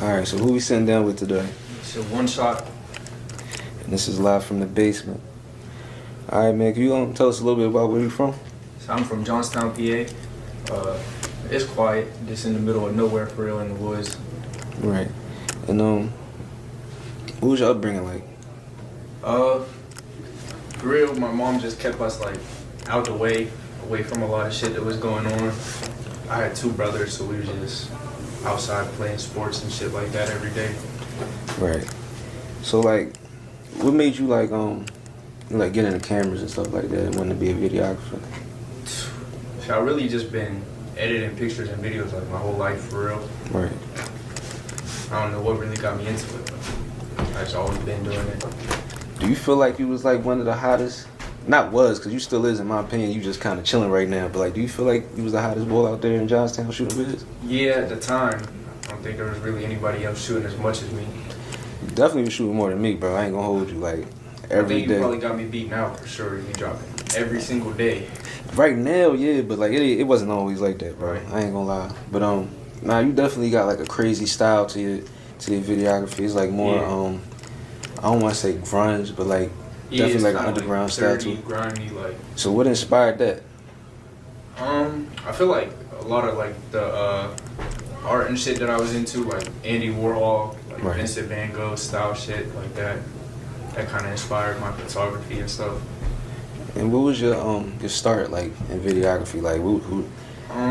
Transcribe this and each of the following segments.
Alright, so who we sitting down with today? It's a one shot. And this is live from the basement. Alright, man, can you tell us a little bit about where you from? So I'm from Johnstown, PA. It's quiet, just in the middle of nowhere for real in the woods. Right. And what was your upbringing like? For real, my mom just kept us like out the way, away from a lot of shit that was going on. I had two brothers, so we were just outside playing sports and shit like that every day. Right. So like, what made you like get into cameras and stuff like that and want to be a videographer? So I really just been editing pictures and videos like my whole life for real. Right. I don't know what really got me into it, but I just always been doing it. Do you feel like you was like one of the hottest? Not was, because you still is in my opinion. You just kind of chilling right now. But like, do you feel like you was the hottest boy out there in Johnstown shooting videos? Yeah, at the time, I don't think there was really anybody else shooting as much as me. You definitely was shooting more than me, bro. I ain't gonna hold you like every I think day. you probably got me beat now for sure. You dropping every single day. Right now, yeah, but like it wasn't always like that, bro. Right. I ain't gonna lie. But now you definitely got like a crazy style to your videography. It's like more I don't want to say grunge, but like definitely like an underground style too. Grimy, like. So what inspired that? I feel like a lot of like the art and shit that I was into, like Andy Warhol, like Right. Vincent Van Gogh style shit like that. That kind of inspired my photography and stuff. And what was your start like in videography? Like who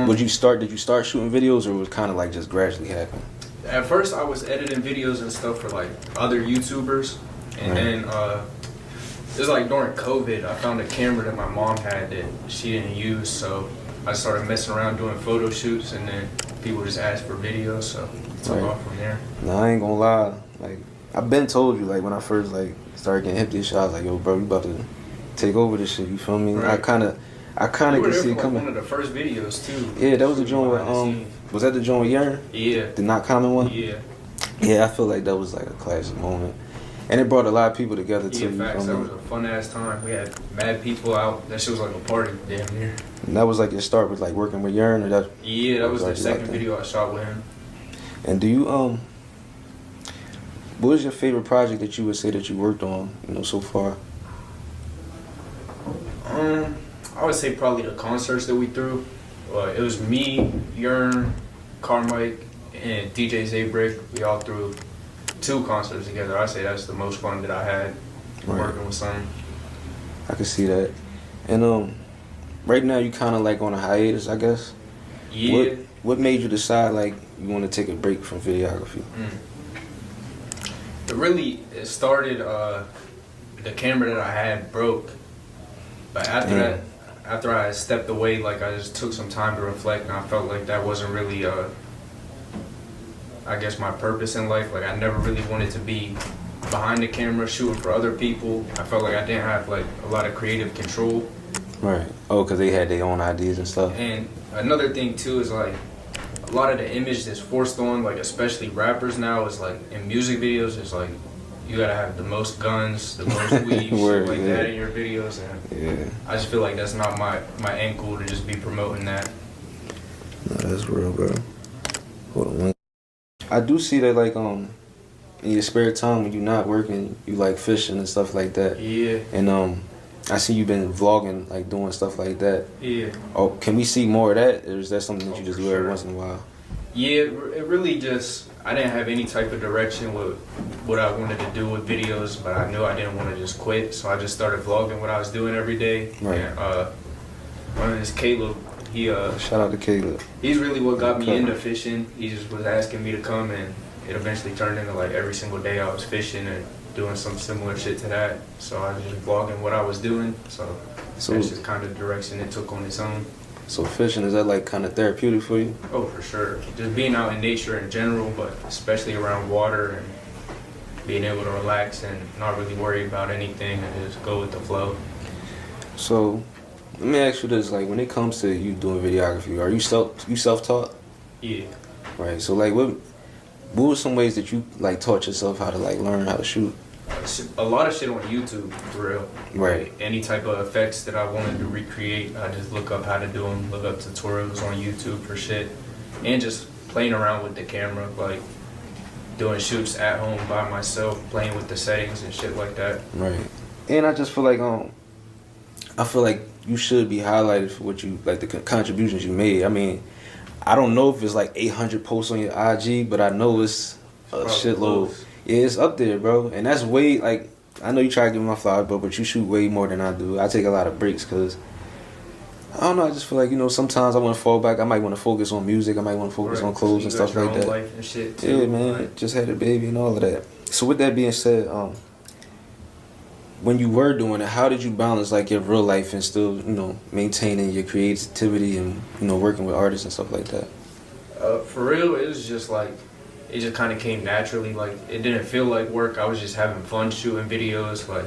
did you start shooting videos, or was kind of like just gradually happen? At first, I was editing videos and stuff for like other YouTubers, and then it was like during COVID, I found a camera that my mom had that she didn't use, so I started messing around doing photo shoots, and then people just asked for videos, so it took off from there. No, I ain't gonna lie. Like I've been told you, like when I first like started getting hip to this shit, I was like, yo, bro, you about to take over this shit. You feel me? Right. I kind of can see it coming. One of the first videos too. Yeah, that was the joint with was that the joint with Yearn? Yeah. The Not Common one? Yeah. Yeah, I feel like that was like a classic moment. And it brought a lot of people together too. Yeah, facts. That was a fun ass time. We had mad people out. That shit was like a party, damn near. And that was like your start with like working with Yearn, or that? Yeah, that was the like second that? video I shot with him. And do you what was your favorite project that you would say that you worked on, so far? I would say probably the concerts that we threw. It was me, Yearn, Carmike, and DJ Zabrick. We all threw 2 concerts together. I say that's the most fun that I had working with something. I can see that. And right now you kind of like on a hiatus, I guess. Yeah. What made you decide like you want to take a break from videography? It started. The camera that I had broke, but after that. After I stepped away, like I just took some time to reflect, and I felt like that wasn't really, I guess, my purpose in life. Like I never really wanted to be behind the camera shooting for other people. I felt like I didn't have like a lot of creative control. Right. Oh, because they had their own ideas and stuff. And another thing too is like a lot of the image that's forced on, like especially rappers now, is like in music videos, it's like you gotta have the most guns, the most weed, shit like that in your videos, and I just feel like that's not my end goal to just be promoting that. No, that's real, bro. Hold on. I do see that like in your spare time when you're not working, you like fishing and stuff like that. Yeah. And I see you've been vlogging, like doing stuff like that. Yeah. Oh, can we see more of that, or is that something that you just do every once in a while? Yeah, it really just, I didn't have any type of direction with what I wanted to do with videos, but I knew I didn't want to just quit, so I just started vlogging what I was doing every day. Right. And one of his Caleb, he shout out to Caleb. He's really what got me into fishing. He just was asking me to come, and it eventually turned into like every single day I was fishing and doing some similar shit to that. So I was just vlogging what I was doing. So that's just kind of the direction it took on its own. So fishing, is that like kind of therapeutic for you? Oh, for sure. Just being out in nature in general, but especially around water and being able to relax and not really worry about anything and just go with the flow. So let me ask you this: like, when it comes to you doing videography, are you self-taught? Yeah. Right. So like, what were some ways that you like taught yourself how to like learn how to shoot? A lot of shit on YouTube, for real. Right. Like, any type of effects that I wanted to recreate, I just look up how to do them, look up tutorials on YouTube for shit, and just playing around with the camera. Like, doing shoots at home by myself, playing with the settings and shit like that. Right. And I just feel like I feel like you should be highlighted for what you like, the contributions you made. I mean, I don't know if it's like 800 posts on your IG, but I know it's a shitload. Close. Yeah, it's up there, bro. And that's way, like, I know you try to give me my flowers, bro, but you shoot way more than I do. I take a lot of breaks because, I don't know, I just feel like, you know, sometimes I want to fall back. I might want to focus on music. I might want to focus on clothes and stuff like that. Life and shit too. Yeah, man. Like, just had a baby and all of that. So with that being said, when you were doing it, how did you balance like your real life and still, you know, maintaining your creativity and, you know, working with artists and stuff like that? For real, it was just like, it just kind of came naturally. Like, it didn't feel like work. I was just having fun shooting videos. Like,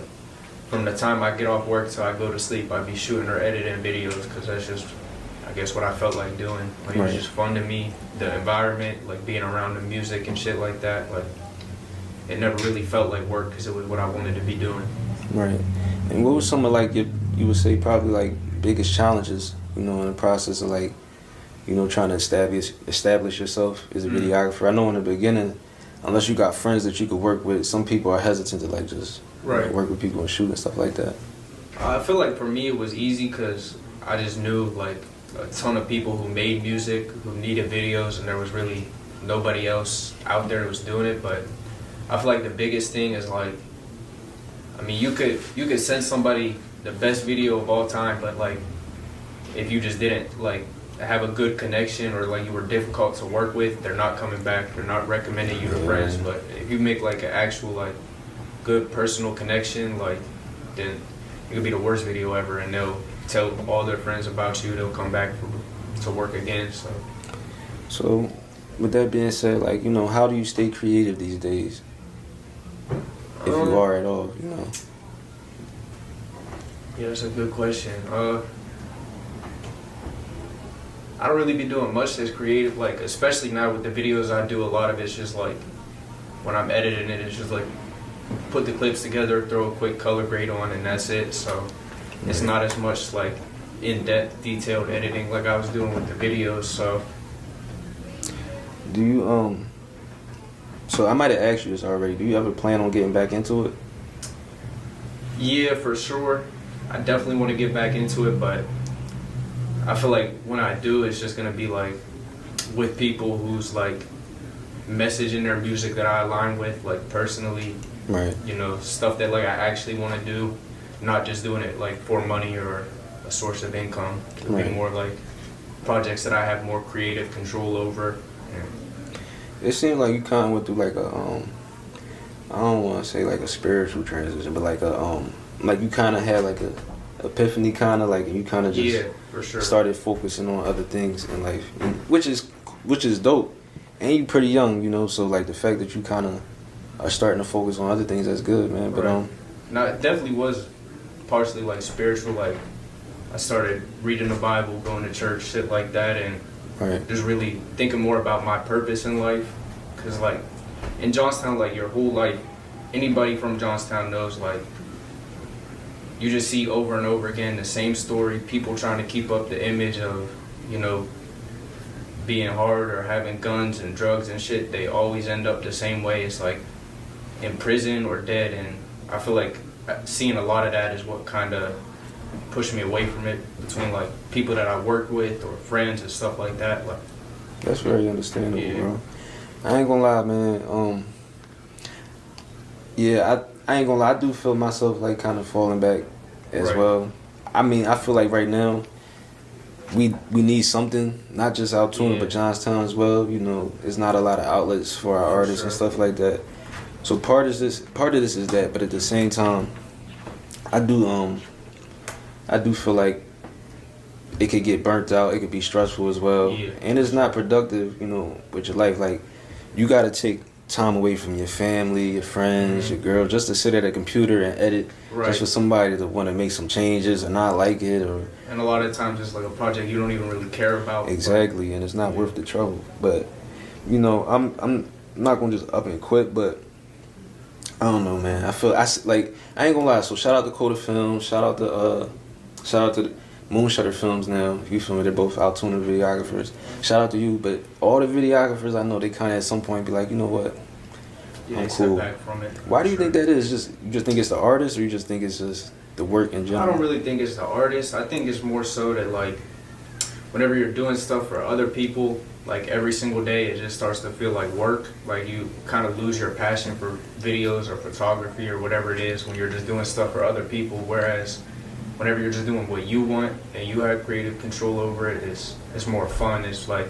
from the time I get off work till I go to sleep, I'd be shooting or editing videos because that's just, I guess, what I felt like doing. Like, it was just fun to me. The environment, like being around the music and shit like that. Like, it never really felt like work because it was what I wanted to be doing. Right. And what was some of like you would say probably like biggest challenges, you know, in the process of like, you know, trying to establish yourself as a videographer? I know in the beginning, unless you got friends that you could work with, some people are hesitant to like just you know, work with people and shoot and stuff like that. I feel like for me it was easy because I just knew like a ton of people who made music, who needed videos, and there was really nobody else out there that was doing it. But I feel like the biggest thing is like, I mean, you could send somebody the best video of all time, but like if you just didn't like have a good connection or like you were difficult to work with, they're not coming back, they're not recommending you to friends. But if you make like an actual like good personal connection, like then it could be the worst video ever and they'll tell all their friends about you, they'll come back to work again. So with that being said, like, you know, how do you stay creative these days? If you are at all, you know. Yeah, that's a good question. I don't really be doing much that's creative, like especially now with the videos I do. A lot of it's just like when I'm editing it, it's just like put the clips together, throw a quick color grade on, and that's it. So it's not as much like in-depth, detailed editing like I was doing with the videos. So do you so I might have asked you this already. Do you ever plan on getting back into it? Yeah, for sure. I definitely want to get back into it, but I feel like when I do, it's just gonna be like with people who's like messaging their music that I align with, like personally. Right. You know, stuff that like I actually want to do, not just doing it like for money or a source of income. It'll be more like projects that I have more creative control over. It seems like you kind of went through like a I don't want to say like a spiritual transition, but like a like you kind of had like a epiphany, kind of like, and you kind of just for sure started focusing on other things in life, and, which is dope. And you pretty young, you know, so like the fact that you kind of are starting to focus on other things, that's good, man. But no, it definitely was partially like spiritual. Like I started reading the Bible, going to church, shit like that, and just really thinking more about my purpose in life. Cause like in Johnstown, like your whole life, anybody from Johnstown knows like you just see over and over again the same story. People trying to keep up the image of, you know, being hard or having guns and drugs and shit. They always end up the same way. It's like in prison or dead. And I feel like seeing a lot of that is what kind of pushed me away from it, between like people that I work with or friends and stuff like that. Like, that's very understandable, bro. I ain't gonna lie, man. I ain't gonna lie. I do feel myself like kind of falling back as well. I mean, I feel like right now we need something, not just Altoona, but Johnstown as well. You know, there's not a lot of outlets for our artists and stuff like that. So part of this is that, but at the same time, I do feel like it could get burnt out. It could be stressful as well, and it's not productive. You know, with your life, like you got to take time away from your family, your friends, your girl, just to sit at a computer and edit, just for somebody to want to make some changes or not like it, and a lot of times it's like a project you don't even really care about. Exactly, and it's not worth the trouble. But you know, I'm not gonna just up and quit, but I don't know, man. I ain't gonna lie. So shout out to Coda Films, shout out to the Moonshutter Films. Now, if you feel me, they're both Altoona videographers. Shout out to you, but all the videographers I know, they kind of at some point be like, you know what, I'm cool. Setback from it. Why do you think that is? You just think it's the artist, or you just think it's just the work in general? I don't really think it's the artist. I think it's more so that like whenever you're doing stuff for other people, like every single day, it just starts to feel like work. Like you kind of lose your passion for videos or photography or whatever it is when you're just doing stuff for other people. Whereas whenever you're just doing what you want and you have creative control over it, it's more fun. It's like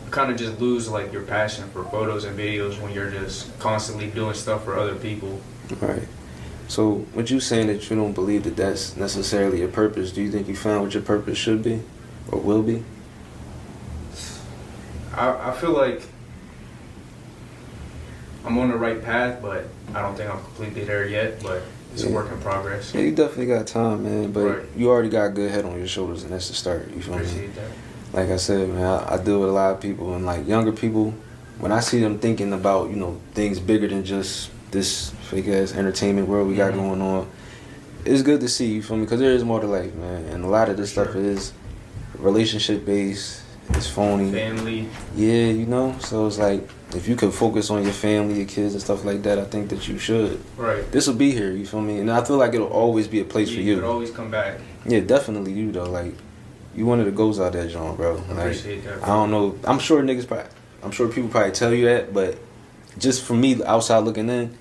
you kind of just lose like your passion for photos and videos when you're just constantly doing stuff for other people. Right. So, with you saying that you don't believe that that's necessarily your purpose, do you think you found what your purpose should be or will be? I feel like I'm on the right path, but I don't think I'm completely there yet, but it's a work in progress. Yeah, you definitely got time, man, but Right. you already got a good head on your shoulders, and that's the start, you feel me? Appreciate that. Like I said, man, I deal with a lot of people, and like younger people, when I see them thinking about, things bigger than just this fake ass entertainment world we got going on, it's good to see, you feel me? Because there is more to life, man, and a lot of this stuff is relationship based, it's phony. Family. Yeah, so it's like if you could focus on your family, your kids, and stuff like that, I think that you should. Right. This will be here, you feel me? And I feel like it'll always be a place for you. It'll always come back. Yeah, definitely you though. Like you one of the goals out there, John, bro. I appreciate that, bro. I don't know. I'm sure people probably tell you that, but just for me, outside looking in,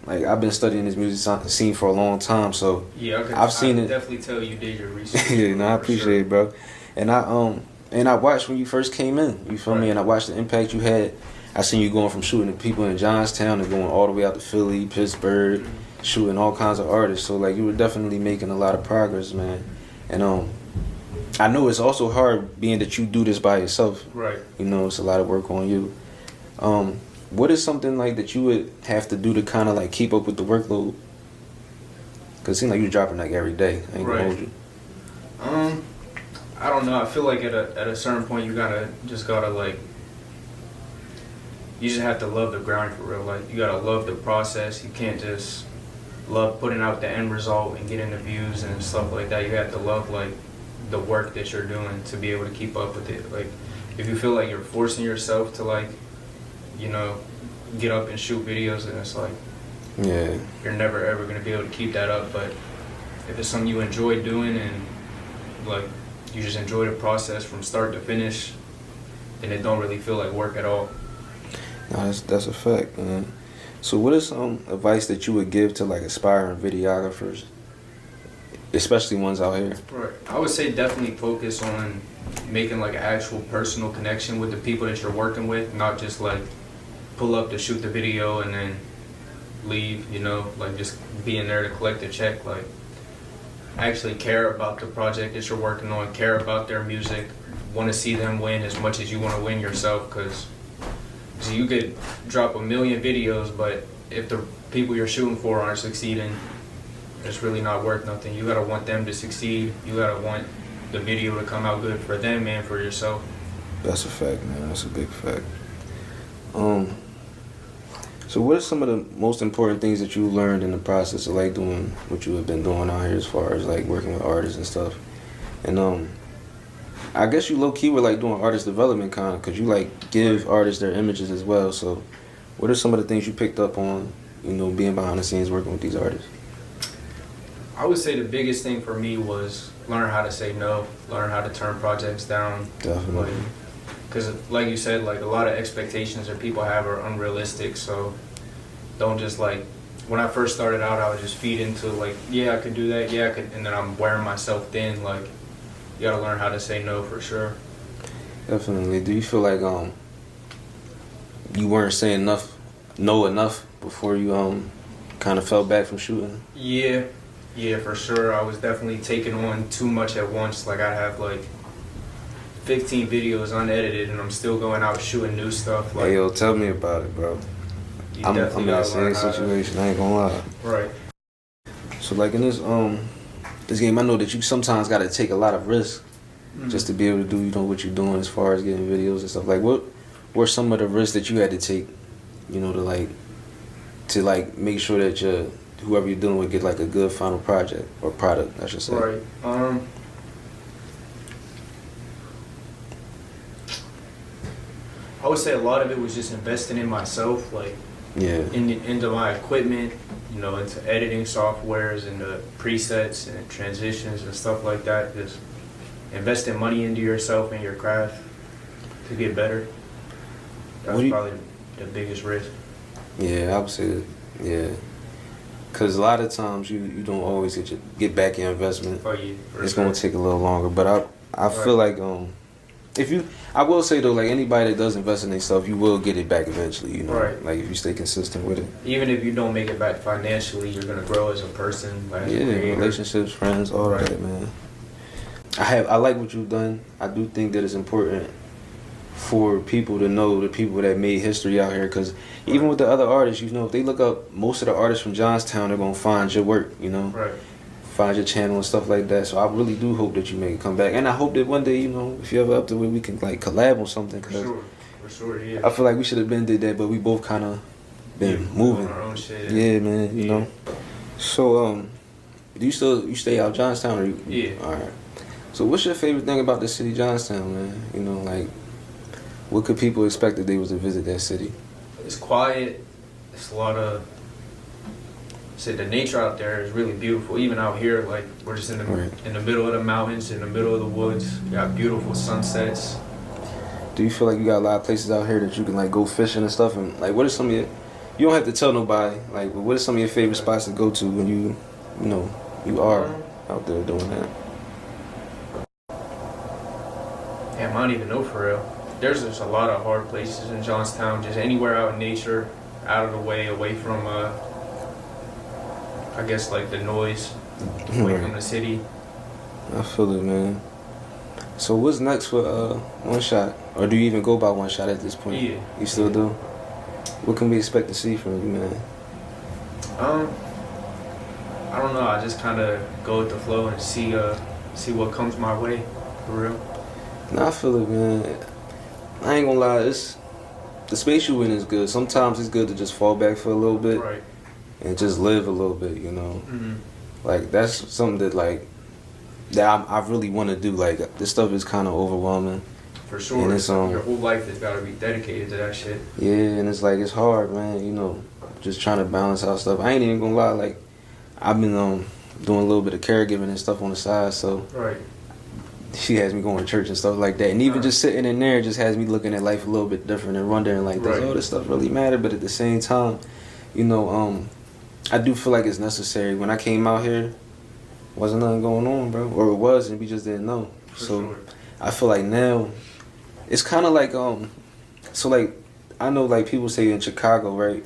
like I've been studying this music scene for a long time, so yeah, I've seen it. Definitely tell you did your research. Yeah, no, I appreciate it, bro. And I watched when you first came in. You feel me? And I watched the impact you had. I seen you going from shooting the people in Johnstown and going all the way out to Philly, Pittsburgh, shooting all kinds of artists. So like you were definitely making a lot of progress, man. And I know it's also hard being that you do this by yourself. Right. It's a lot of work on you. What is something like that you would have to do to kind of like keep up with the workload? Cause it seems like you're dropping like every day. I ain't gonna hold you. I don't know. I feel like at a certain point you just gotta like. You just have to love the grind for real. Like you gotta love the process. You can't just love putting out the end result and getting the views and stuff like that. You have to love like the work that you're doing to be able to keep up with it. Like if you feel like you're forcing yourself to like, get up and shoot videos, and it's like, yeah, you're never ever gonna be able to keep that up. But if it's something you enjoy doing and like you just enjoy the process from start to finish, then it don't really feel like work at all. No, that's a fact, man. So what is some advice that you would give to like aspiring videographers, especially ones out here? Right. I would say definitely focus on making like an actual personal connection with the people that you're working with, not just like pull up to shoot the video and then leave, like just being there to collect a check. Like actually care about the project that you're working on, care about their music, want to see them win as much as you want to win yourself, because you could drop 1 million videos, but if the people you're shooting for aren't succeeding, it's really not worth nothing. You gotta want them to succeed. You gotta want the video to come out good for them and for yourself. That's a fact, man. That's a big fact. So what are some of the most important things that you learned in the process of like doing what you have been doing out here as far as like working with artists and stuff? And I guess you low key were like doing artist development kind of, cause you like give artists their images as well. So what are some of the things you picked up on, being behind the scenes working with these artists? I would say the biggest thing for me was learn how to say no, learn how to turn projects down. Definitely. Because like you said, like a lot of expectations that people have are unrealistic. So don't just like, when I first started out, I would just feed into like, yeah, I could do that, yeah, I could, and then I'm wearing myself thin. Like, you gotta learn how to say no for sure. Definitely. Do you feel like you weren't saying no enough before you kind of fell back from shooting? Yeah, for sure. I was definitely taking on too much at once. Like I'd have like 15 videos unedited, and I'm still going out shooting new stuff. Like, hey, yo, tell me about it, bro. I'm in the same situation. I ain't gonna lie. Right. So like in this game, I know that you sometimes got to take a lot of risks just to be able to do what you're doing as far as getting videos and stuff. Like what were some of the risks that you had to take, to make sure that whoever you're dealing with get like a good final project or product, I should say. Right. I would say a lot of it was just investing in myself. Like into my equipment, you know, into editing softwares and the presets and transitions and stuff like that. Just investing money into yourself and your craft to get better. That's probably the biggest risk. Yeah, I would say that. Yeah. Because a lot of times you don't always get back your investment. Oh, yeah, it's going to take a little longer. But I feel like I will say though, like anybody that does invest in themselves, you will get it back eventually, you know. Right. Like if you stay consistent with it. Even if you don't make it back financially, you're gonna grow as a person. Like relationships, friends, all that, man. I like what you've done. I do think that it's important for people to know the people that made history out here, because even with the other artists, you know, if they look up most of the artists from Johnstown, they're gonna find your work, you know. Right. Find your channel and stuff like that. So I really do hope that you make it come back, and I hope that one day, you know, if you're ever up to where we can like collab on something. For sure, yeah. I feel like we should have been did that, but we both kind of been moving. Our own shit. Yeah, man. You know. So do you stay out Johnstown or you? Yeah. All right. So what's your favorite thing about the city Johnstown, man? You know, like what could people expect if they was to visit that city? It's quiet. It's a lot of. The nature out there is really beautiful. Even out here, like we're just in the middle of the mountains, in the middle of the woods. We got beautiful sunsets. Do you feel like you got a lot of places out here that you can like go fishing and stuff? And like, what are some of your? You don't have to tell nobody. Like, what are some of your favorite spots to go to when you are out there doing that? Damn, I don't even know for real. There's just a lot of hard places in Johnstown. Just anywhere out in nature, out of the way, away from I guess like the noise, away from the city. I feel it, man. So what's next for One Shot? Or do you even go by One Shot at this point? Yeah. You still do? What can we expect to see from you, man? I don't know. I just kind of go with the flow and see what comes my way, for real. Nah, I feel it, man. I ain't gonna lie, the space you in is good. Sometimes it's good to just fall back for a little bit. Right. And just live a little bit, you know. Mm-hmm. Like that's something that I really want to do. Like this stuff is kind of overwhelming. For sure. And it's your whole life has got to be dedicated to that shit. Yeah, and it's like it's hard, man. You know, just trying to balance out stuff. I ain't even gonna lie. Like I've been doing a little bit of caregiving and stuff on the side, so right. She has me going to church and stuff like that. And even just sitting in there just has me looking at life a little bit different and wondering like, does all this stuff really matter? But at the same time, you know, I do feel like it's necessary. When I came out here, wasn't nothing going on, bro. Or it was, and we just didn't know. So I feel like now, it's kind of like, so like, I know like people say in Chicago, right,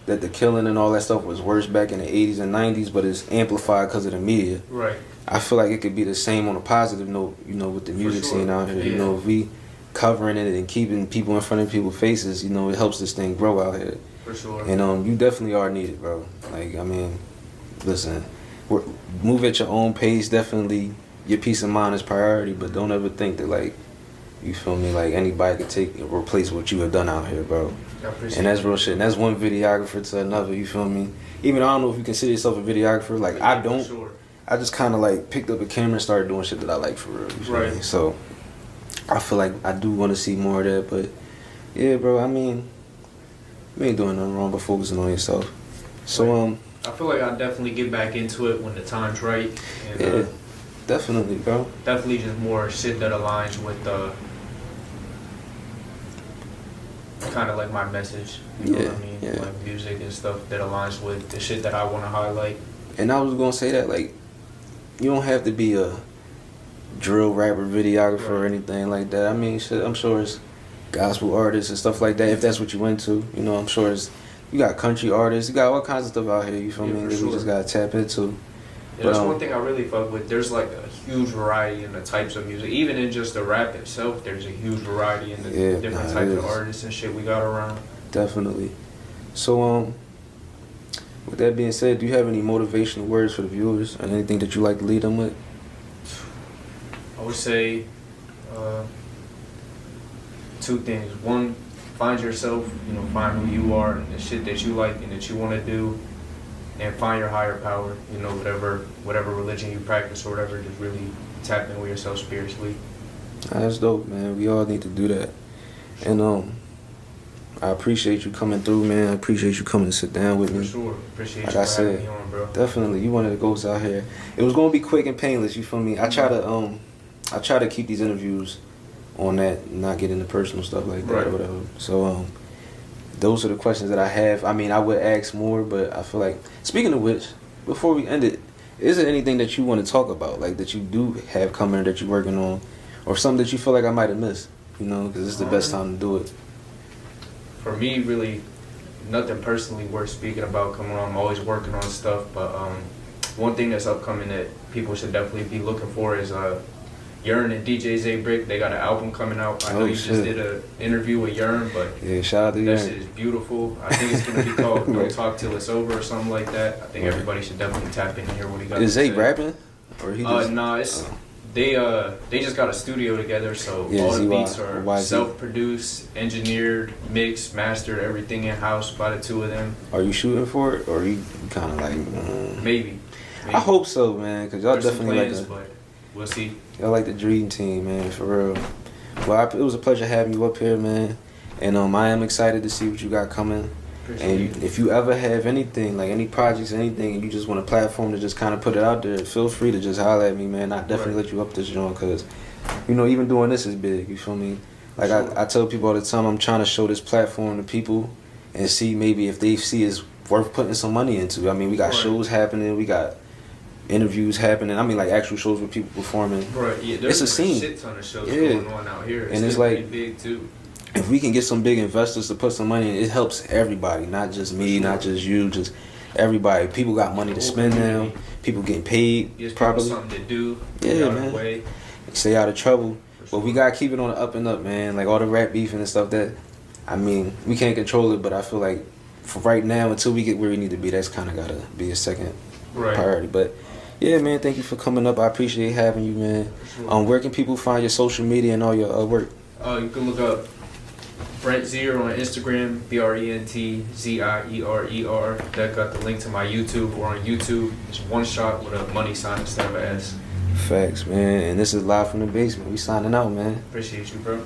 that the killing and all that stuff was worse back in the 80s and 90s, but it's amplified because of the media. Right. I feel like it could be the same on a positive note, you know, with the music scene out here. Yeah. You know, if we covering it and keeping people in front of people's faces, you know, it helps this thing grow out here. For sure. And you definitely are needed, bro. Like, I mean, listen, move at your own pace. Definitely, your peace of mind is priority, but don't ever think that, like, you feel me, like anybody could take and replace what you have done out here, bro. And that's real shit. And that's one videographer to another, you feel me? Even I don't know if you consider yourself a videographer. Like, I don't. Sure. I just kind of like picked up a camera and started doing shit that I like for real. You feel me? So I feel like I do want to see more of that, but yeah, bro. I mean, you ain't doing nothing wrong but focusing on yourself. So I feel like I'll definitely get back into it when the time's right. And, yeah, definitely, bro. Definitely just more shit that aligns with kind of like my message. You know what I mean? Yeah. Like music and stuff that aligns with the shit that I want to highlight. And I was gonna say that, like, you don't have to be a drill rapper, videographer, or anything like that. I mean, shit, I'm sure it's gospel artists and stuff like that, if that's what you into. You know, I'm sure you got country artists, you got all kinds of stuff out here, you feel me, that we just gotta tap into. Yeah, that's one thing I really fuck with. There's like a huge variety in the types of music. Even in just the rap itself, there's a huge variety in the different types of artists and shit we got around. Definitely. So, with that being said, do you have any motivational words for the viewers and anything that you like to lead them with? I would say two things. One, find yourself, you know, find who you are and the shit that you like and that you want to do, and find your higher power, you know, whatever religion you practice or whatever, just really tap in with yourself spiritually. That's dope, man. We all need to do that. And I appreciate you coming through, man. I appreciate you coming to sit down with For me. sure. Appreciate Like you I for said, having me on, bro. Definitely, you one of the ghosts out here. It was gonna be quick and painless. You feel me? I try to keep these interviews on that, not get into personal stuff like that or whatever. So those are the questions that I have. I mean, I would ask more, but I feel like, speaking of which, before we end it, is there anything that you want to talk about, like that you do have coming, that you're working on, or something that you feel like I might have missed? You know, because it's the best time to do it. For me, really, nothing personally worth speaking about coming on. I'm always working on stuff, but one thing that's upcoming that people should definitely be looking for is Yearn and DJ Zaybrick. They got an album coming out. I know you just did an interview with Yearn, but yeah, shout out to that Yearn. shit is beautiful. I think it's gonna be called "Don't Right. Talk Till It's Over" or something like that. I think everybody should definitely tap in and hear what he got. Is to Zay say. rapping, or he just? Nah, it's they just got a studio together, so Yeah, all the ZY, beats are YZ. self-produced, engineered, mixed, mastered, everything in house by the two of them. Are you shooting for it, or you kind of like? Maybe. I hope so, man, because y'all There's some definitely plans, like but we'll see. y'all like the dream team, man, for real. Well, it was a pleasure having you up here, man, and I am excited to see what you got coming. Appreciate And if you ever have anything, like any projects, anything, and you just want a platform to just kind of put it out there, feel free to just holler at me, man. I definitely let you up this joint, because, you know, even doing this is big, you feel me? Like, I tell people all the time, I'm trying to show this platform to people and see maybe if they see it's worth putting some money into. I mean, we got shows happening, we got interviews happening. I mean, like actual shows with people performing. Right, yeah, there's It's a scene. shit ton of shows Yeah. going on out here. And it's still like- pretty big too. If we can get some big investors to put some money in, it helps everybody, not just me, not just you, just everybody. People got money to spend now. People getting paid Gives people properly. something to do. Yeah, get out of man. the way. Stay out of trouble. For But we sure. gotta keep it on the up and up, man. Like all the rap beefing and stuff that, I mean, we can't control it, but I feel like for right now, until we get where we need to be, that's kind of gotta be a second Right. priority. But yeah, man, thank you for coming up. I appreciate having you, man. For sure. Where can people find your social media and all your work? You can look up Brent Zier on Instagram, BrentZierer. That got the link to my YouTube. We're on YouTube. It's one shot with a money sign instead of an S. Facts, man. And this is Live from the Basement. We signing out, man. Appreciate you, bro.